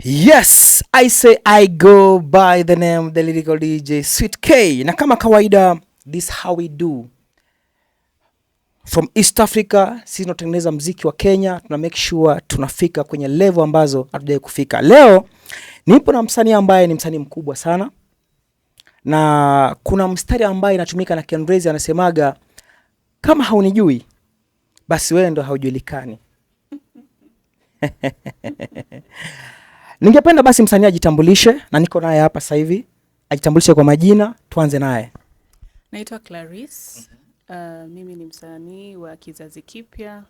Yes, I say I go by the name the lyrical DJ Sweet K. Na kama kawaida, this how we do. From East Africa, sisi tunatengeneza mziki wa Kenya, tuna make sure tunafika kwenye level ambazo hatujawahi kufika. Leo nipo na msanii ambaye ni msanii mkubwa sana. Na kuna mstari ambaye inatumika na Kenrezi anasemaga kama haunijui basi wewe ndo haujulikani. Ningependa basi msanii ajitambulishe na niko naye hapa sasa hivi. Ajitambulishe kwa majina, tuanze naye. Naitwa Clarice. Mimi ni msanii wa kizazi kipya.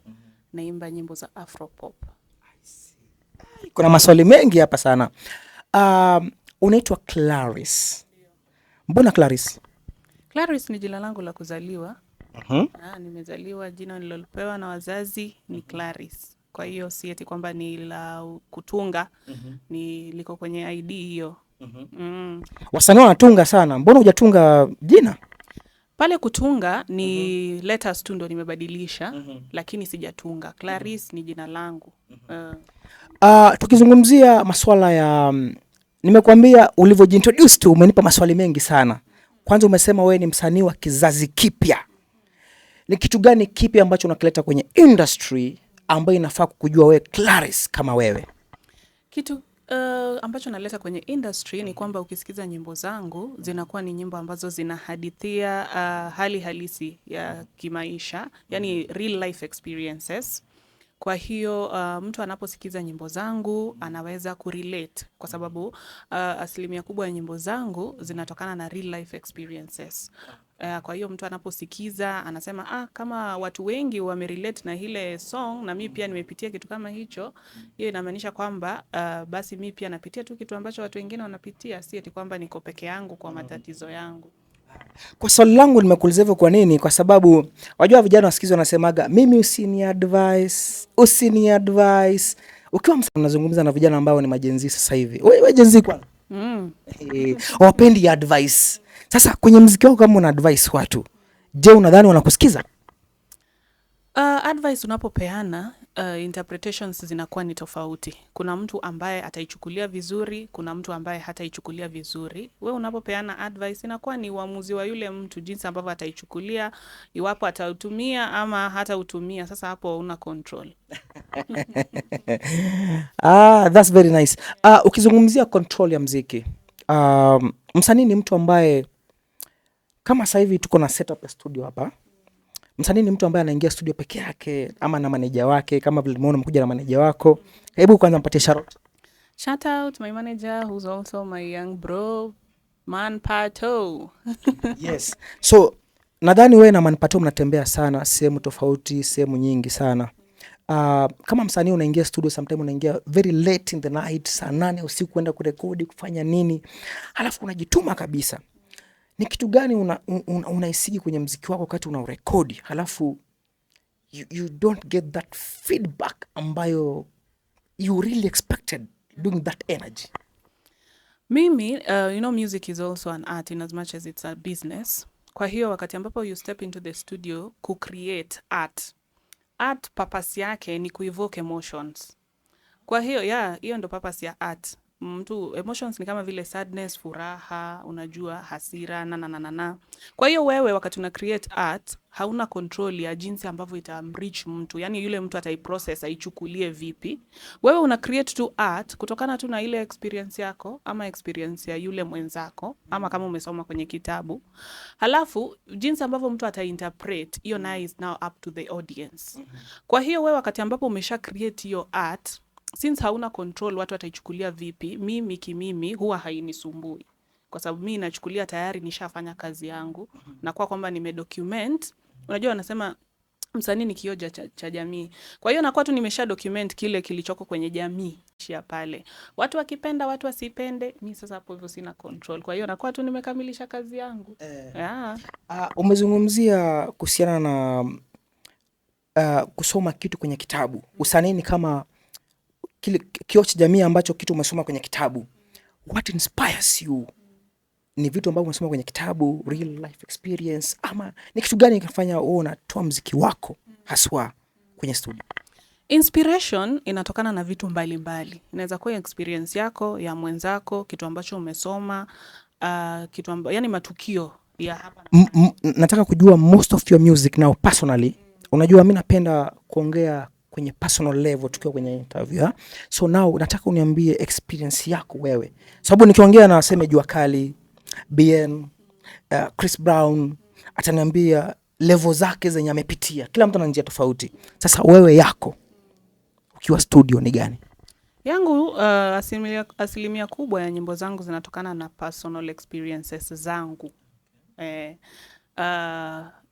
Naimba nyimbo za Afropop. Kuna maswali mengi hapa sana. Unaitwa Clarice. Mbona Clarice? Clarice ni jina langu la kuzaliwa. Nimezaliwa, jina nililopewa na wazazi ni Clarice. Kwa hiyo si eti kwamba ni la kutunga, ni liko kwenye ID hiyo. Wasanii wanatunga sana. Mbona hujatunga jina? Pale kutunga ni letters tu ndo nimebadilisha, lakini sijatunga. Clarice ni jina langu. Tukizungumzia masuala ya nimekuambia ulivyojiintroduce tu umenipa maswali mengi sana. Kwanza umesema wewe ni msanii wa kizazi kipya. Ni kitu gani kipi ambacho unakileta kwenye industry ambayo inafaa kukujua wewe Clarice kama wewe? Kitu ambacho naleta kwenye industry ni kwamba ukisikiza nyimbo zangu zinakuwa ni nyimbo ambazo zinahadithia hali halisi ya kimaisha, yani real life experiences. Kwa hiyo mtu anaposikiza nyimbo zangu anaweza kurelate kwa sababu asilimia kubwa ya nyimbo zangu zinatokana na real life experiences. Kwa hiyo mtu anaposikiza anasema kama watu wengi wamerelate na ile song na mimi pia nimepitia kitu kama hicho, hiyo inamaanisha kwamba basi mimi pia napitia tu kitu ambacho watu wengine wanapitia, si eti kwamba niko peke yangu kwa matatizo yangu. Kwa swali langu nimekuuliza hivyo kwa nini? Kwa sababu wajua vijana wasikizo wanasemaga mimi usini advice. Ukiwa unazungumza na vijana ambao ni majenzi sasa hivi. Wewe jenzi kwa? Wapendi advice. Sasa kwenye muziki wako kama una advice watu, je, unadhani wanakusikiza? Advice unapopeana, interpretations zinakuwa ni tofauti. Kuna mtu ambaye ataichukulia vizuri, kuna mtu ambaye hataichukulia vizuri. Wewe unapopeana advice inakuwa ni uamuzi wa yule mtu jinsi ambavyo ataichukulia, iwapo atautumia ama hatautumia. Sasa hapo una control. That's very nice. Ukizungumzia control ya muziki, msanii ni mtu ambaye kama sasa hivi tuko na setup ya studio hapa. Msanii ni mtu ambaye anaingia studio peke yake ama na manager wake, kama vile umeona umekuja na manager wako. Hebu kwanza mpatie shout. Shout out my manager who's also my young bro, Manpato. Yes. So nadhani wewe na Manpato mnatembea sana sehemu tofauti, sehemu nyingi sana. Kama msanii unaingia studio, sometimes unaingia very late in the night, saa 8 usiku kwenda kurekodi, kufanya nini, halafu unajituma kabisa. Ni kitu gani unaisigi kwenye muziki wako wakati unarekodi, halafu you don't get that feedback ambayo you really expected doing that energy? Mimi, music is also an art in as much as it's a business. Kwa hiyo wakati ambapo you step into the studio ku-create art purpose yake ni ku-evoke emotions. Kwa hiyo, hiyo ndo purpose ya art. Mtu emotions ni kama vile sadness, furaha, unajua, hasira, na. Kwa hiyo wewe wakati una create art, hauna control ya jinsi ambavyo itamreach mtu. Yani yule mtu ataiprocess, aichukulie vipi. Wewe una create tu art kutokana tu na ile experience yako ama experience ya yule mwenzako ama kama umesoma kwenye kitabu. Halafu jinsi ambavyo mtu atainterpret, hiyo nayo is now up to the audience. Kwa hiyo wewe wakati ambapo umesha create hiyo art, since hauna control watu wataichukulia vipi, mimi huwa hainisumbui. Kwa sababu mimi nachukulia tayari nishafanya kazi yangu. Na kwa kwamba nimedocument, unajua wanasema msanii ni kioo cha jamii. Kwa hiyo nakuwa tu nimesha document kile kilichoko kwenye jamii shia pale. Watu wakipenda, watu wasipende, mimi sasa hapo hivyo sina control. Kwa hiyo nakuwa tu nimekamilisha kazi yangu. Umezungumzia kuhusiana na kusoma kitu kwenye kitabu. Usanii ni kama kile kioo cha jamii ambacho kitu umesoma kwenye kitabu. What inspires you? Ni vitu ambavyo umesoma kwenye kitabu, real life experience, ama ni kitu gani kinafanya wewe unatoa muziki wako haswa kwenye studio? Inspiration inatokana na vitu mbalimbali. Inaweza kuwa experience yako, ya mwenzako, kitu ambacho umesoma, yani matukio ya hapa na Nataka kujua most of your music now personally. Unajua mimi napenda kuongea kwenye personal level tukiwa kwenye interview. So now nataka uniambie experience yako wewe. Sababu nikiongea na waseme Jua Kali, BN, Chris Brown, ataniambia level zake zenye amepitia. Kila mtu ana njia tofauti. Sasa wewe yako ukiwa studio ni gani? yangu. Asilimia kubwa ya nyimbo zangu zinatokana na personal experiences zangu.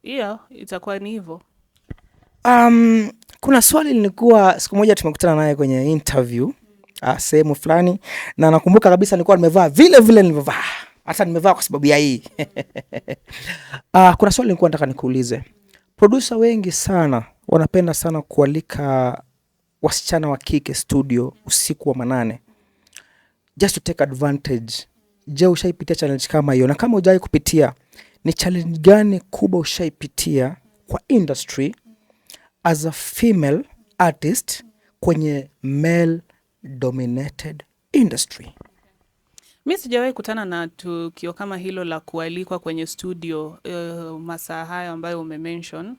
Hiyo itakuwa ni hivyo. Kuna swali nilikuwa siku moja tumekutana naye kwenye interview sehemu fulani, na nakumbuka kabisa nilikuwa nimevaa vile vile nilivyovaa. Hata nimevaa kwa sababu ya hii. Kuna swali nilikuwa nataka nikuulize. Producer wengi sana wanapenda sana kualika wasichana wa kike studio usiku wa manane just to take advantage. Je, ushaipitia challenge kama hiyo? Na kama hujai kupitia, ni challenge gani kubwa ushaipitia kwa industry as a female artist kwenye male dominated industry? Mi sijawahi kutana na tukio kama hilo la kualikwa kwenye studio masaa hayo ambayo umemention,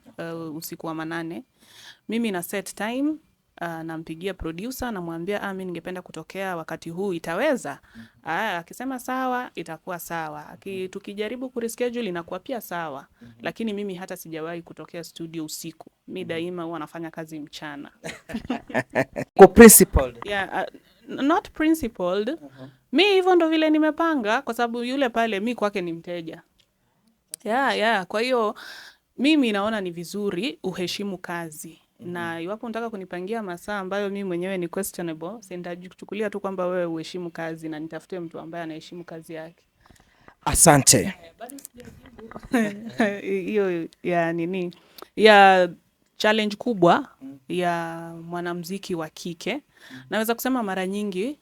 usiku wa manane. Mimi na set time, nampigia producer namwambia mimi ningependa kutokea wakati huu, itaweza? Akisema sawa, itakuwa sawa. Tukijaribu kureschedule inakuwa pia sawa. Lakini mimi hata sijawahi kutokea studio usiku. Mi daima huwa nafanya kazi mchana. Kwa principled? Yeah, not principled. Mi hivyo ndo vile nimepanga, kwa sababu yule pale mi kwake ni mteja. Kwa hiyo mimi naona ni vizuri uheshimu kazi. Na iwapo unataka kunipangia masaa ambayo mimi mwenyewe ni questionable, sitachukulia tu kwamba wewe uheshimu kazi, na nitafute mtu ambaye anaheshimu kazi yake. Asante. Hiyo ya nini? Ya challenge kubwa ya mwanamuziki wa kike. Naweza kusema mara nyingi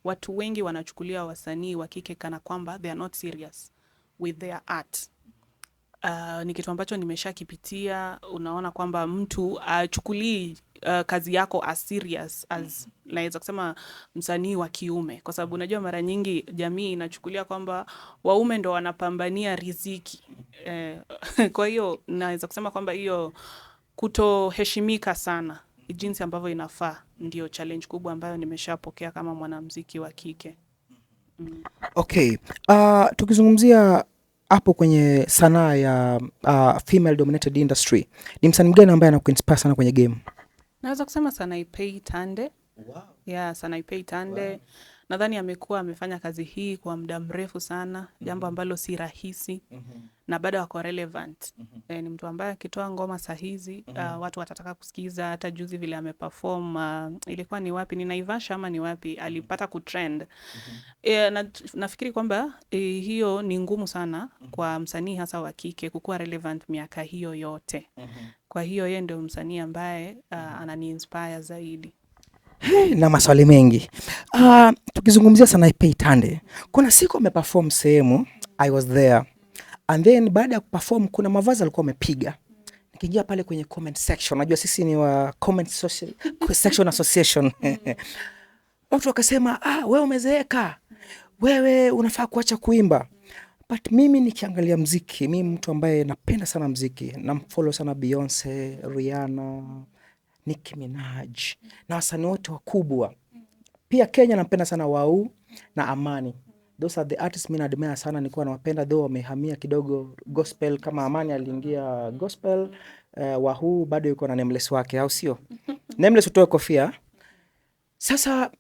watu wengi wanachukulia wasanii wa kike kana kwamba they are not serious with their art. Ni kitu ambacho nimeshakipitia. Unaona kwamba mtu achukulii kazi yako as serious as naweza kusema msanii wa kiume, kwa sababu unajua mara nyingi jamii inachukulia kwamba waume ndo wanapambania riziki. Kwa hiyo naweza kusema kwamba hiyo kutoheshimika sana jinsi ambavyo inafaa ndio challenge kubwa ambayo nimeshapokea kama mwanamuziki wa kike. Okay. Tukizungumzia hapo kwenye sanaa ya female dominated industry, ni msanii gani ambaye anakuinspire sana kwenye game? Naweza kusema Sanaipei Tande. Wow. Sanaipei Tande. Wow. Nadhani amefanya kazi hii kwa muda mrefu sana, jambo ambalo si rahisi. Na bado wako relevant. Ni mtu ambaye akitoa ngoma sahizi, watu watataka kusikiza. Hata juzi vile ameperform, ilikuwa ni wapi? Ni Naivasha ama ni wapi? Alipata kutrend. Nafikiri kwamba hiyo ni ngumu sana kwa msanii hasa wa kike kukuwa relevant miaka hiyo yote. Kwa hiyo yeye ndio msanii ambaye anani-inspire zaidi. Na maswali mengi. Tukizungumzia Sanaipei Tande, kuna siku ameperform sehemu, I was there. And then baada ya kuperform kuna mavazi alikuwa amepiga. Nikiingia pale kwenye comment section, najua sisi ni wa comment section association. Watu wakasema, wewe umezeeka. Wewe unafaa kuacha kuimba. But mimi nikiangalia mziki, mimi mtu ambaye napenda sana mziki, namfollow sana Beyonce, Rihanna, Nicki Minaj na wasanii wote wakubwa. Pia Kenya nampenda sana Wau na Amani. Those are the artists mimi naadmire sana, nilikuwa nawapenda, though wamehamia kidogo gospel. Kama Amani aliingia gospel, Wau bado yuko na Nameless wake, au sio? Nameless utoe kofia. Sasa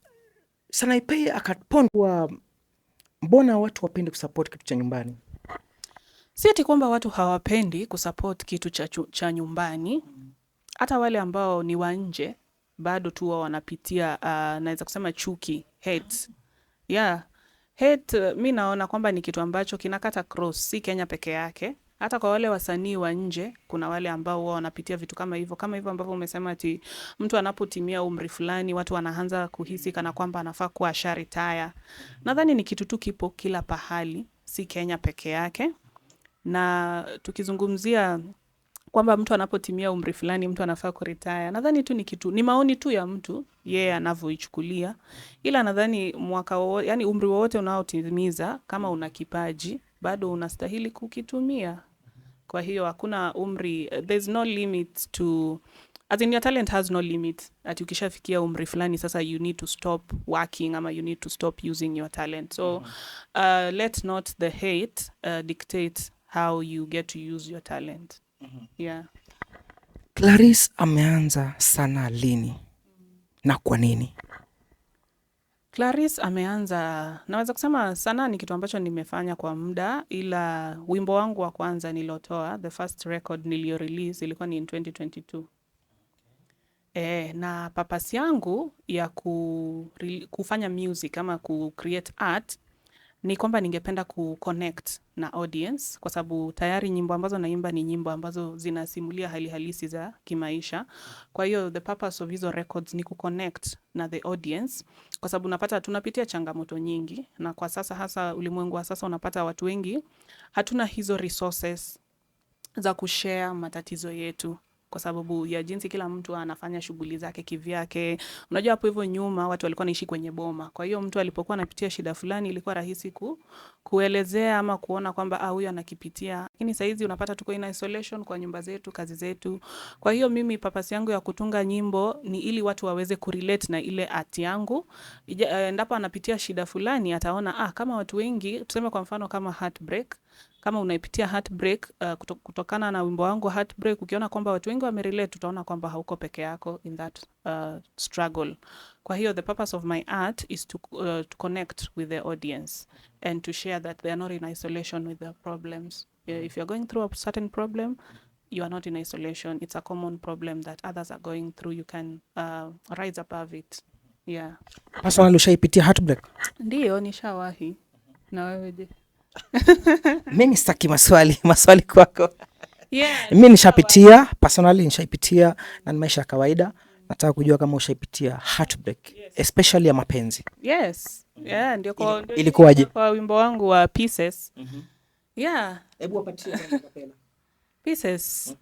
Sanaipei akapondwa, mbona watu wapendi kusupport kitu cha nyumbani? Si eti kwamba watu hawapendi kusupport kitu cha nyumbani. Hata wale ambao ni wa nje bado tu wanapitia naweza kusema chuki, hate. Hate mimi naona kwamba ni kitu ambacho kinakata cross, si Kenya peke yake. Hata kwa wale wasanii wa nje kuna wale ambao wanapitia vitu kama hivyo ambavyo umesema ati mtu anapotimia umri fulani watu wanaanza kuhisi kana kwamba anafaa kuwa retire. Nadhani ni kitu tu kipo kila pahali, si Kenya peke yake. Na tukizungumzia kwamba mtu anapotimia umri fulani mtu anafaa kuretire. Nadhani tu ni maoni tu ya mtu yeye anavyoichukulia, ila nadhani yani umri wowote unaotimiza, kama una kipaji bado unastahili kukitumia. Kwa hiyo hakuna umri, there's no limit to, as in your talent has no limit. Ati ukishafikia umri fulani sasa you need to stop working ama you need to stop using your talent. So let not the hate dictate how you get to use your talent. Yeah. Clarice ameanza sanaa lini na kwa nini? Clarice ameanza, naweza kusema sanaa ni kitu ambacho nimefanya kwa muda, ila wimbo wangu wa kwanza nilotoa, the first record nilio release ilikuwa ni in 2022. Na purpose yangu ya kufanya music ama create art ni kwamba ningependa kuconnect na audience, kwa sababu tayari nyimbo ambazo naimba ni nyimbo ambazo zinasimulia hali halisi za kimaisha. Kwa hiyo the purpose of hizo records ni kuconnect na the audience, kwa sababu unapata tunapitia changamoto nyingi, na kwa sasa hasa ulimwengu wa sasa unapata watu wengi hatuna hizo resources za kushare matatizo yetu, kwa sababu ya jinsi kila mtu anafanya shughuli zake kivyake. Unajua hapo hivyo nyuma watu walikuwa naishi kwenye boma. Kwa hiyo mtu alipokuwa anapitia shida fulani ilikuwa rahisi kuelezea ama kuona kwamba huyu anakipitia. Lakini saa hizi unapata tuko in isolation kwa nyumba zetu, kazi zetu. Kwa hiyo mimi purpose yangu ya kutunga nyimbo ni ili watu waweze kurelate na ile art yangu. Endapo anapitia shida fulani ataona kama watu wengi, tuseme kwa mfano kama heartbreak, kama unaipitia heartbreak, kutokana na wimbo wangu heartbreak, ukiona kwamba watu wengi wamerelate, utaona kwamba hauko peke yako in that struggle. Kwa hiyo the purpose of my art is to connect with the audience and to share that they are not in isolation with their problems. If you're going through a certain problem, you are not in isolation. It's a common problem that others are going through. You can rise above it. Yeah. Personally ushaipitia heartbreak? Ndiyo, nishawahi. Na wewe je? Mimi sitaki maswali kwako. Yeah, mimi nishapitia, personally nishaipitia na ni maisha ya kawaida. Nataka kujua kama ushaipitia heartbreak, especially ya mapenzi. Yes. Yeah, ndio ilikuwaje? Kwa wimbo wangu wa Pieces. Yeah. Hebu wapatie kapela. Pieces.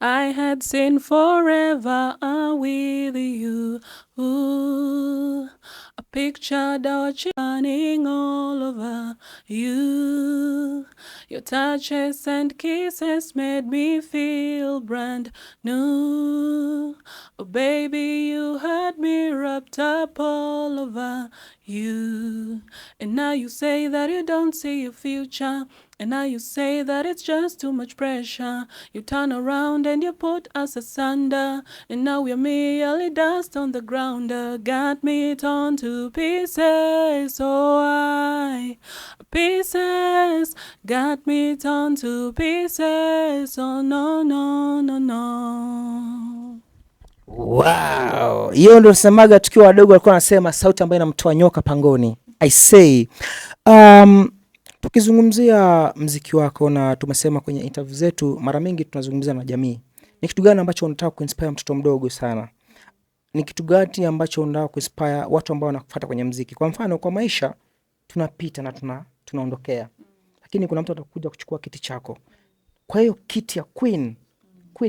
I had seen forever with you. Ooh, a picture that shining all over you. Your touches and kisses made me feel brand new. Oh baby, you had me wrapped up all over you. And now you say that you don't see your future. And now you say that it's just too much pressure. You turn around and you put us asunder. And now we're merely dust on the ground. Got me torn to pieces. Oh, pieces. Got me torn to pieces. Oh, no, no, no, no. Wow. Hiyo ndio semaga tukiwa wadogo walikuwa wanasema sauti ambayo inamtoa nyoka pangoni. I say. Tukizungumzia mziki wako na tumesema kwenye interview zetu mara mingi tunazungumzia na jamii. Ni kitu gani ambacho unataka kuinspire mtoto mdogo sana? Ni kitu gani ambacho unataka kuinspire watu ambao wanakufuata kwenye mziki? Kwa mfano kwa maisha tunapita na tunaondokea. Lakini kuna mtu atakuja kuchukua kiti chako. Kwa hiyo kiti ya Queen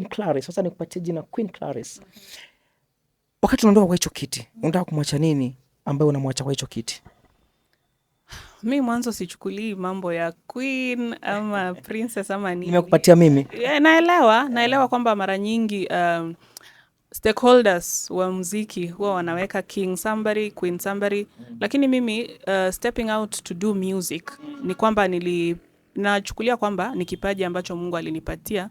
Clarice, sasa nikupatie jina Queen Clarice. Wakati unaondoka kwa hicho kiti, unataka kumwacha nini ambaye unamwacha kwa hicho kiti? Mimi mwanzo sichukulii mambo ya queen ama princess ama nini. Nimekupatia mimi. Naelewa kwamba mara nyingi stakeholders wa muziki huwa wanaweka king somebody, queen somebody. Lakini mimi stepping out to do music ni kwamba nachukulia kwamba ni kipaji ambacho Mungu alinipatia.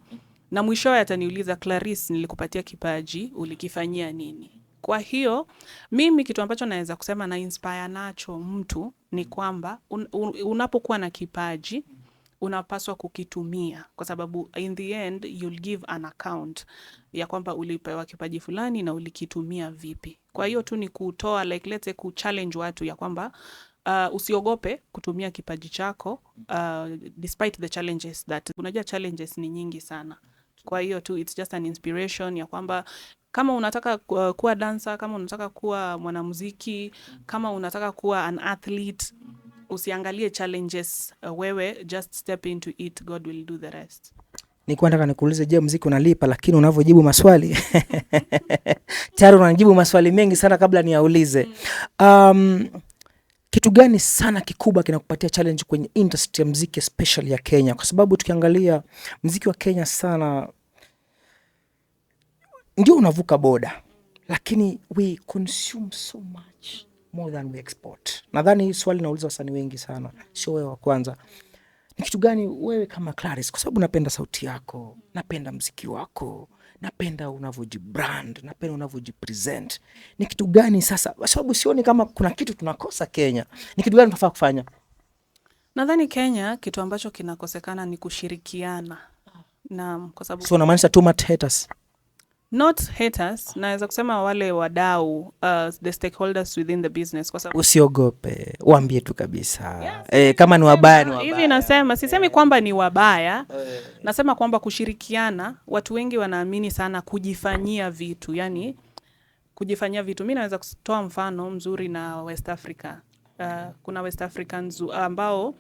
Na mwishowe ataniuliza, Clarice, nilikupatia kipaji, ulikifanyia nini? Kwa hiyo, mimi kitu ambacho naweza kusema na inspire nacho mtu ni kwamba unapokuwa na kipaji, unapaswa kukitumia. Kwa sababu in the end, you'll give an account ya kwamba ulipewa kipaji fulani na ulikitumia vipi. Kwa hiyo tu ni kutoa, like let's say kuchallenge watu ya kwamba usiogope kutumia kipaji chako, despite the challenges that, unajua challenges ni nyingi sana. Kwa hiyo tu it's just an inspiration ya kwamba kama unataka kuwa dancer, kama unataka kuwa mwanamuziki, kama unataka kuwa an athlete, usiangalie challenges, wewe just step into it, God will do the rest. Nilikuwa nataka nikuulize, je, muziki unalipa? Lakini unavyojibu maswali tayari unajibu maswali mengi sana kabla niaulize. Kitu gani sana kikubwa kinakupatia challenge kwenye industry ya muziki especially ya Kenya? Kwa sababu tukiangalia muziki wa Kenya sana ndio unavuka boda, lakini we consume so much more than we export. Nadhani hii swali nauliza wasanii wengi sana, sio wewe wa kwanza. Ni kitu gani wewe kama Clarice, kwa sababu napenda sauti yako, napenda muziki wako, napenda unavyojibrand, napenda unavyojipresent. Ni kitu gani sasa, kwa sababu sioni kama kuna kitu tunakosa Kenya. Ni kitu gani tunafaa kufanya? Nadhani Kenya kitu ambacho kinakosekana ni kushirikiana. Na kwa sababu So unamaanisha too much haters? Not haters, naweza kusema wale wadau, the stakeholders within the business, kwa sababu usiogope, waambie tu kabisa. Kama ni wabaya ni wabaya. Hivi nasema, sisemi kwamba ni wabaya. Nasema kwamba kushirikiana, watu wengi wanaamini sana kujifanyia vitu, yani kujifanyia vitu. Mimi naweza kutoa mfano mzuri na West Africa. Kuna West Africans ambao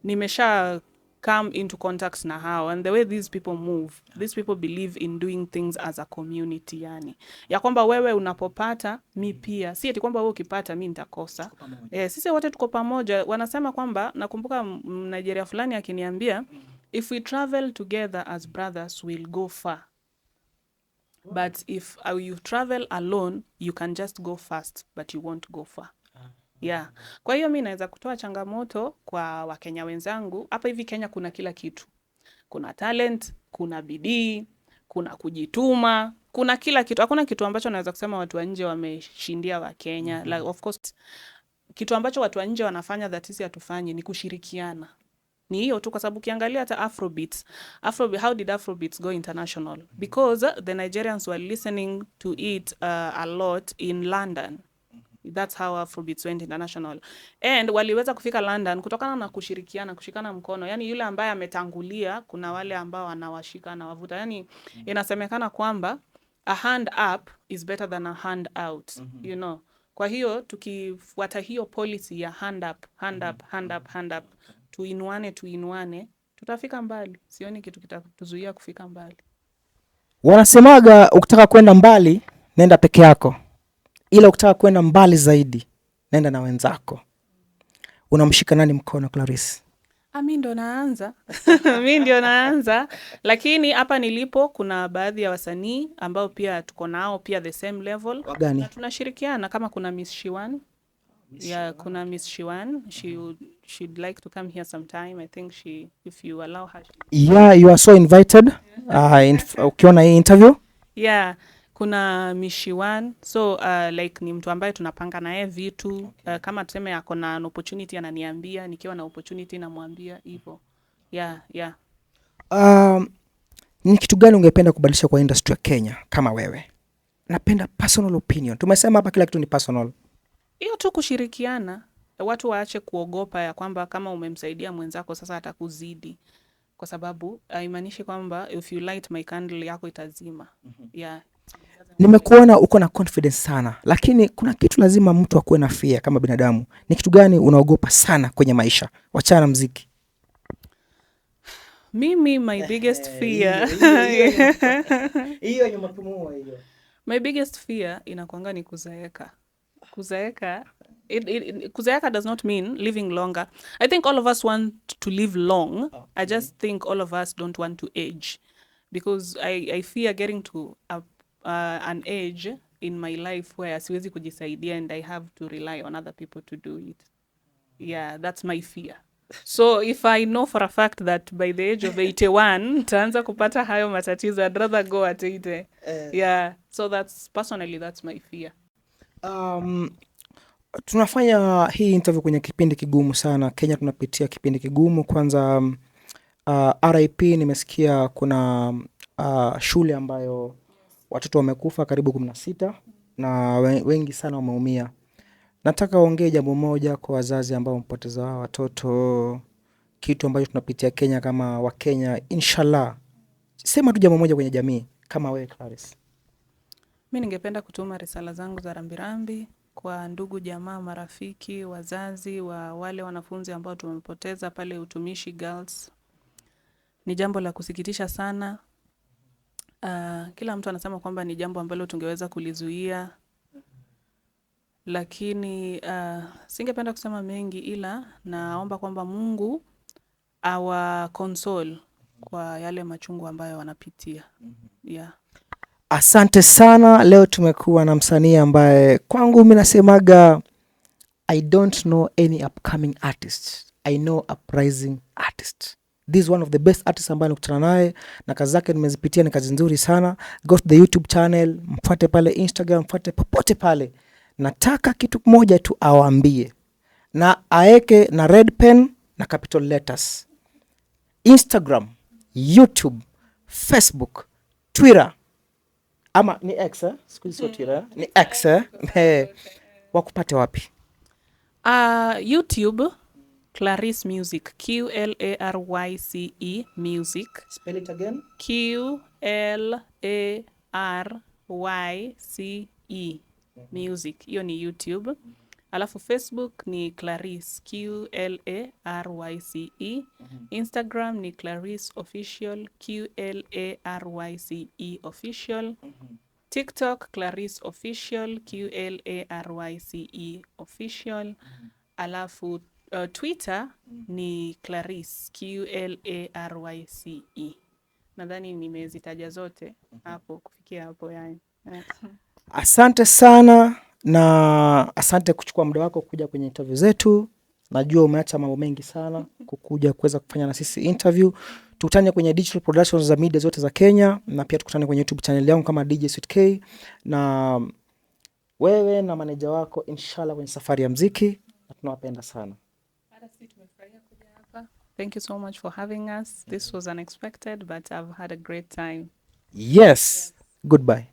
nimesha come into contact na hao, and the way these people move, these people believe in doing things as a community, yani ya kwamba wewe unapopata mi pia, si eti kwamba wewe ukipata mi nitakosa. Sisi wote tuko pamoja. Wanasema kwamba, nakumbuka Nigeria fulani akiniambia, if we travel together as brothers we'll go far, but if you travel alone you can just go fast but you won't go far. Yeah. Kwa hiyo mimi naweza kutoa changamoto kwa Wakenya wenzangu. Hapa hivi Kenya kuna kila kitu. Kuna talent, kuna bidii, kuna kujituma, kuna kila kitu. Hakuna kitu ambacho naweza kusema watu wa nje wameshindia wa Kenya. Like, of course, kitu ambacho watu wa nje wanafanya that sisi hatufanyi ni kushirikiana. Ni hiyo tu, kwa sababu ukiangalia hata Afrobeats, how did Afrobeats go international? Because the Nigerians were listening to it a lot in London. That's how Afrobeats went international. And waliweza kufika London kutokana na kushirikiana, kushikana mkono. Yani yule ambaye ametangulia, kuna wale ambao wanawashika na wavuta. Yani inasemekana kwamba a hand up is better than a hand out, you know. Kwa hiyo tukifuata hiyo policy ya hand up, hand up, hand up, hand up, tuinuane, tutafika mbali. Sioni kitu kitatuzuia kufika mbali. Wanasemaga ukitaka kwenda mbali, nenda peke yako. Ila ukitaka kwenda mbali zaidi, nenda na wenzako. Unamshika nani mkono, Clarice? Mimi ndo naanza. Mimi ndio naanza. Lakini hapa nilipo kuna baadhi ya wasanii ambao pia tuko nao pia the same level. Wagani? Na tunashirikiana kama kuna Miss Shiwan. Kuna Miss Shiwan. She'd like to come here sometime. I think if you allow her. Yeah, you are so invited. Ukiona hii interview? Yeah. Kuna Miss Shiwan. So like ni mtu ambaye tunapanga naye vitu. Kama tuseme ako na an opportunity ananiambia, nikiwa na opportunity namwambia hivyo. Yeah. Ni kitu gani ungependa kubadilisha kwa industry ya Kenya kama wewe? Napenda personal opinion. Tumesema hapa kila kitu ni personal. Hiyo tu kushirikiana. Watu waache kuogopa ya kwamba kama umemsaidia mwenzako sasa atakuzidi. Kwa sababu haimaanishi kwamba if you light my candle yako itazima. Yeah. Nimekuona uko na confidence sana, lakini kuna kitu lazima mtu akuwe na fear kama binadamu. Ni kitu gani unaogopa sana kwenye maisha? Wachana muziki. Mimi my biggest fear. Hiyo nyuma pumua hiyo. My biggest fear inakuanga ni kuzeeka. Kuzeeka does not mean living longer. I think all of us want to live long. I just think all of us don't want to age. Because I fear getting to an age in my life where siwezi kujisaidia and I have to rely on other people to do it. Yeah, that's my fear. So if I know for a fact that by the age of 81 nitaanza kupata hayo matatizo, I'd rather go at 80. Yeah, so that's my fear. Tunafanya hii interview kwenye kipindi kigumu sana. Kenya tunapitia kipindi kigumu. Kwanza RIP, nimesikia kuna shule ambayo watoto wamekufa karibu 16 na wengi sana wameumia. Nataka uongee jambo moja kwa wazazi ambao wamepoteza watoto, kitu ambacho tunapitia Kenya kama Wakenya. Inshallah, sema tu jambo moja kwenye jamii kama wewe, Clarice. Mimi ningependa kutuma risala zangu za rambirambi kwa ndugu jamaa, marafiki, wazazi wa wale wanafunzi ambao tumepoteza pale Utumishi Girls. Ni jambo la kusikitisha sana. Kila mtu anasema kwamba ni jambo ambalo tungeweza kulizuia, lakini singependa kusema mengi, ila naomba kwamba Mungu awa console kwa yale machungu ambayo wanapitia. Yeah. Asante sana. Leo tumekuwa na msanii ambaye kwangu mimi nasemaga I don't know any upcoming artist. I know uprising artist. This is one of the best artists ambaye nikutana naye na kazi zake nimezipitia, ni kazi nzuri sana. Go to the YouTube channel, mfuate pale Instagram, mfuate popote pale. Nataka kitu moja tu awaambie, na aeke na red pen na capital letters. Instagram, YouTube, Facebook, Twitter, ama ni X, siku hizi sio Twitter, ni X. Wakupate wapi? YouTube, Clarice Music, QLARYCE Music. Spell it again. QLARYCE Music. Hiyo ni YouTube. Alafu Facebook ni Clarice, QLARYCE. Instagram ni Clarice Official, QLARYCE Official. TikTok Clarice Official, QLARYCE Official. Alafu Twitter ni Clarice, QLARYCE. Nadhani nimezitaja zote hapo kufikia hapo yani. Asante sana, na asante kuchukua muda wako kuja kwenye interview zetu. Najua umeacha mambo mengi sana kukuja kuweza kufanya na sisi interview. Tukutane kwenye digital productions za media zote za Kenya, na pia tukutane kwenye YouTube channel yangu kama DJ Sweet K, na wewe na manager wako inshallah kwenye safari ya muziki, na tunawapenda sana. Thank you so much for having us. This was unexpected, but I've had a great time. Yes. Goodbye.